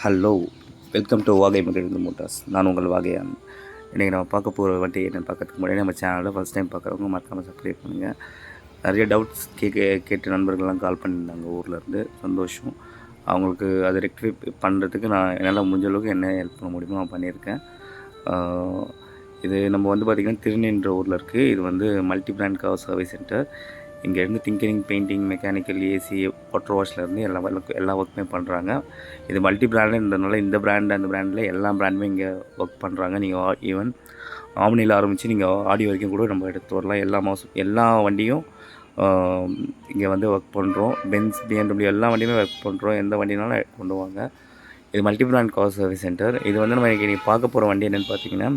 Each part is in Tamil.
ஹலோ, வெல்கம் டு வாகை மகிழ்ந்து மோட்டார்ஸ். நான் உங்கள் வாகையான். இன்றைக்கி நம்ம பார்க்க போகிற வண்டி என்னென்னு பார்க்கறதுக்கு முன்னாடி நம்ம சேனலில் ஃபஸ்ட் டைம் பார்க்குறவங்க மறக்காமல் சப்ஸ்கிரைப் பண்ணுங்கள். நிறைய டவுட்ஸ் கேட்டு நண்பர்கள்லாம் கால் பண்ணியிருந்தாங்க ஊர்லேருந்து. சந்தோஷம். அவங்களுக்கு அதை ரெக்டிஃபை பண்ணுறதுக்கு நான் என்னால் முடிஞ்ச அளவுக்கு என்ன ஹெல்ப் பண்ண முடியுமோ நான் பண்ணியிருக்கேன். இது நம்ம வந்து பார்த்திங்கன்னா திருநென்ற ஊரில் இருக்குது. இது வந்து multi brand car service centre. இங்கேருந்து tinkering, painting, mechanical, AC, water வாஷ்லேருந்து எல்லா ஒர்க்குமே பண்ணுறாங்க. இது மல்டி பிராண்டுன்றதுனால இந்த பிராண்டு அந்த பிராண்டில் எல்லா பிராண்டுமே இங்கே ஒர்க் பண்ணுறாங்க. நீங்கள் ஈவன் ஆம்னியில் ஆரம்பித்து நீங்கள் ஆடி வரைக்கும் கூட நம்ம எடுத்து வரலாம். எல்லா வண்டியும் இங்கே வந்து ஒர்க் பண்ணுறோம். பென்ஸ், BMW எல்லா வண்டியுமே ஒர்க் பண்ணுறோம். எந்த வண்டினாலும் கொண்டு வாங்க. இது multi brand car service centre. இது வந்து நம்ம இன்றைக்கி பார்க்க போகிற வண்டி என்னென்னு பார்த்தீங்கன்னா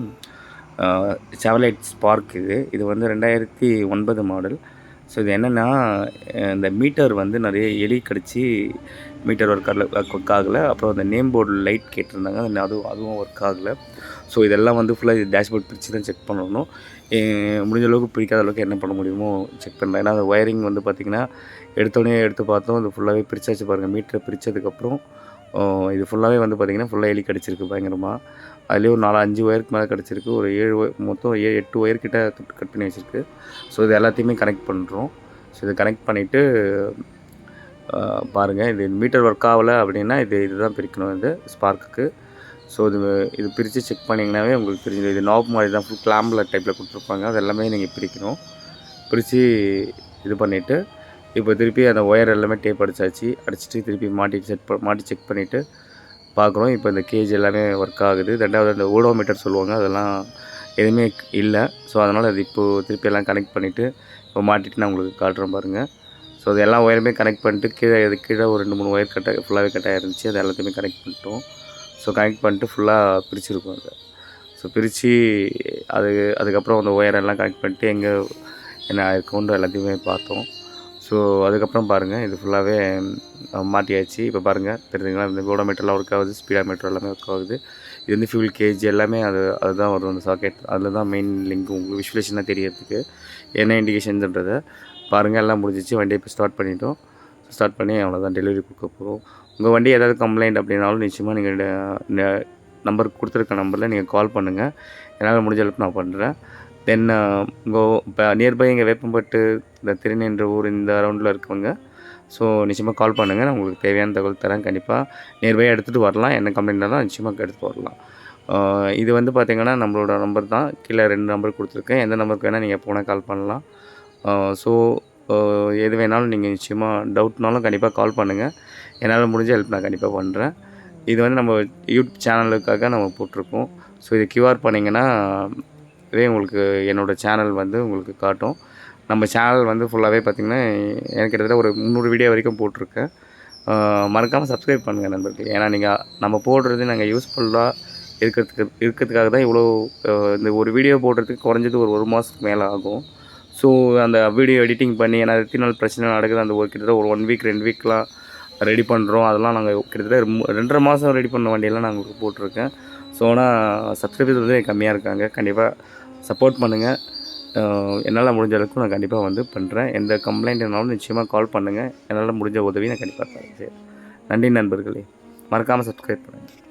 செவர்லெட் ஸ்பார்க். இது வந்து 2009 மாடல். ஸோ இது என்னென்னா, இந்த மீட்டர் வந்து நிறைய எலி கடிச்சு மீட்டர் ஒர்க் ஆகலை. அப்புறம் அந்த நேம் போர்டு லைட் கேட்டிருந்தாங்க, அதுவும் ஒர்க் ஆகலை. ஸோ இதெல்லாம் வந்து ஃபுல்லாக இது டேஷ்போர்ட் பிரித்து தான் செக் பண்ணணும். முடிஞ்ச அளவுக்கு பிரிக்காத அளவுக்கு என்ன பண்ண முடியுமோ செக் பண்ணுறேன். ஏன்னா அந்த ஒயரிங் வந்து பார்த்திங்கன்னா எடுத்தோடனே எடுத்து பார்த்தோம், அது ஃபுல்லாகவே பிரிச்சாச்சு பாருங்கள். மீட்டரை பிரித்ததுக்கப்புறம் இது ஃபுல்லாகவே வந்து பார்த்திங்கன்னா ஃபுல்லாக எலி கடிச்சிருக்கு பயங்கரமாக. அதுலேயே ஒரு 4-5 ஒயருக்கு மேலே கிடச்சிருக்கு. ஒரு 7 மொத்தம் 8 ஒயர்கிட்ட கட் பண்ணி வச்சுருக்கு. ஸோ இது எல்லாத்தையுமே கனெக்ட் பண்ணுறோம். ஸோ இதை கனெக்ட் பண்ணிவிட்டு பாருங்கள், இது மீட்டர் ஒர்க் ஆகலை அப்படின்னா இதுதான் பிரிக்கணும் இது ஸ்பார்க்குக்கு. ஸோ இது பிரித்து செக் பண்ணிங்கனாவே உங்களுக்கு தெரிஞ்சது. இது நாப் மாதிரி தான், ஃபுல் கிளாம்பில் டைப்பில் கொடுத்துருப்பாங்க. அது எல்லாமே நீங்கள் பிரிக்கணும். பிரித்து இது பண்ணிவிட்டு இப்போ திருப்பி அந்த ஒயர் எல்லாமே டேப் அடிச்சுட்டு திருப்பி மாட்டி செக் பண்ணிவிட்டு பார்க்குறோம். இப்போ இந்த கேஜ் எல்லாமே ஒர்க் ஆகுது. ரெண்டாவது அந்த ஓடோமீட்டர் சொல்லுவாங்க, அதெல்லாம் எதுவுமே இல்லை. ஸோ அதனால் அது இப்போது திருப்பி எல்லாம் கனெக்ட் பண்ணிவிட்டு இப்போ மாட்டிட்டு நான் உங்களுக்கு காட்டுறேன் பாருங்கள். ஸோ அது எல்லா ஒயருமே கனெக்ட் பண்ணிட்டு கீழே ஒரு 2-3 ஒயர் ஃபுல்லாகவே கட்டாக இருந்துச்சு. அது எல்லாத்தையுமே கனெக்ட் பண்ணிட்டோம். ஸோ கனெக்ட் பண்ணிட்டு ஃபுல்லாக பிரிச்சுருக்கோம் அதை. ஸோ பிரித்து அதுக்கப்புறம் அந்த ஒயரெல்லாம் கனெக்ட் பண்ணிட்டு எங்கே என்ன ஆயிருக்கோன்ற எல்லாத்தையுமே பார்த்தோம். ஸோ அதுக்கப்புறம் பாருங்கள், இது ஃபுல்லாகவே மாட்டியாச்சு. இப்போ பாருங்கள் தெரிஞ்சுங்களா, இந்த ஓடோமீட்டர்லாம் ஒர்க் ஆகுது, ஸ்பீடாமீட்டர் எல்லாமே ஒர்க் ஆகுது. இது வந்து ஃபியூல் கேஜ் எல்லாமே அதுதான் வரும். அந்த சாக்கெட் அதில் தான் மெயின் லிங்க் உங்களுக்கு விஷுவலேஷனாக தெரியறதுக்கு என்ன இண்டிகேஷன்ன்றதை பாருங்கள். எல்லாம் முடிஞ்சிச்சு. வண்டியை இப்போ ஸ்டார்ட் பண்ணிட்டோம். ஸ்டார்ட் பண்ணி அவ்வளோதான் டெலிவரி கொடுக்க போகிறோம். உங்கள் வண்டி ஏதாவது கம்ப்ளைண்ட் அப்படின்னாலும் நிச்சயமாக நீங்கள் நம்பருக்கு கொடுத்துருக்க நம்பரில் நீங்கள் கால் பண்ணுங்கள். என்னால் முடிஞ்ச அளவுக்கு நான் பண்ணுறேன். தென் இப்போ நியர்பை இங்கே வேப்பம்பட்டு, இந்த திருநென்ற ஊர் இந்த அரௌண்டில் இருக்கவங்க ஸோ நிச்சயமாக கால் பண்ணுங்கள். நான் உங்களுக்கு தேவையான தகவல் தரேன். கண்டிப்பாக நியர்பையாக எடுத்துகிட்டு வரலாம். என்ன கம்ப்ளைண்ட்டாக தான் நிச்சயமாக எடுத்துகிட்டு வரலாம். இது வந்து பார்த்திங்கன்னா நம்மளோட நம்பர் தான். கீழே 2 நம்பர் கொடுத்துருக்கேன். எந்த நம்பருக்கு வேணால் நீங்கள் போனால் கால் பண்ணலாம். ஸோ எது வேணாலும் நீங்கள் நிச்சயமாக டவுட்னாலும் கண்டிப்பாக கால் பண்ணுங்கள். என்னால் முடிஞ்ச ஹெல்ப் நான் கண்டிப்பாக பண்ணுறேன். இது வந்து நம்ம யூடியூப் சேனலுக்காக நம்ம போட்டிருக்கோம். ஸோ இது கியூஆர் பண்ணிங்கன்னா உங்களுக்கு என்னோடய சேனல் வந்து உங்களுக்கு காட்டும். நம்ம சேனல் வந்து ஃபுல்லாகவே பார்த்திங்கன்னா எனக்கு கிட்டத்தட்ட ஒரு 300 வீடியோ வரைக்கும் போட்டிருக்கேன். மறக்காமல் சப்ஸ்கிரைப் பண்ணுங்கள் நண்பர்களே. ஏன்னா நம்ம போடுறது நாங்கள் யூஸ்ஃபுல்லாக இருக்கிறதுக்காக தான் இவ்வளோ. இந்த ஒரு வீடியோ போடுறதுக்கு குறைஞ்சது ஒரு மாதத்துக்கு மேலே ஆகும். ஸோ அந்த வீடியோ எடிட்டிங் பண்ணி, ஏன்னா எத்தனை நாள் பிரச்சனை நடக்குது, அந்த கிட்டத்தட்ட ஒரு 1 வீக் 2 வீக்லாம் ரெடி பண்ணுறோம். அதெல்லாம் நாங்கள் கிட்டத்தட்ட 2.5 மாதம் ரெடி பண்ண வண்டியெல்லாம் நான் உங்களுக்கு போட்டிருக்கேன். ஸோ ஆனால் சப்ஸ்கிரைபர்ஸ் வந்து கம்மியாக இருக்காங்க. கண்டிப்பாக சப்போர்ட் பண்ணுங்கள். என்னால் முடிஞ்ச அளவுக்கு நான் கண்டிப்பாக வந்து பண்ணுறேன். எந்த கம்ப்ளைண்ட் இருந்தாலும் நிச்சயமாக கால் பண்ணுங்கள். என்னால் முடிஞ்ச உதவி நான் கண்டிப்பாக தரேன். சரி, நன்றி நண்பர்களே. மறக்காமல் சப்ஸ்கிரைப் பண்ணுங்கள்.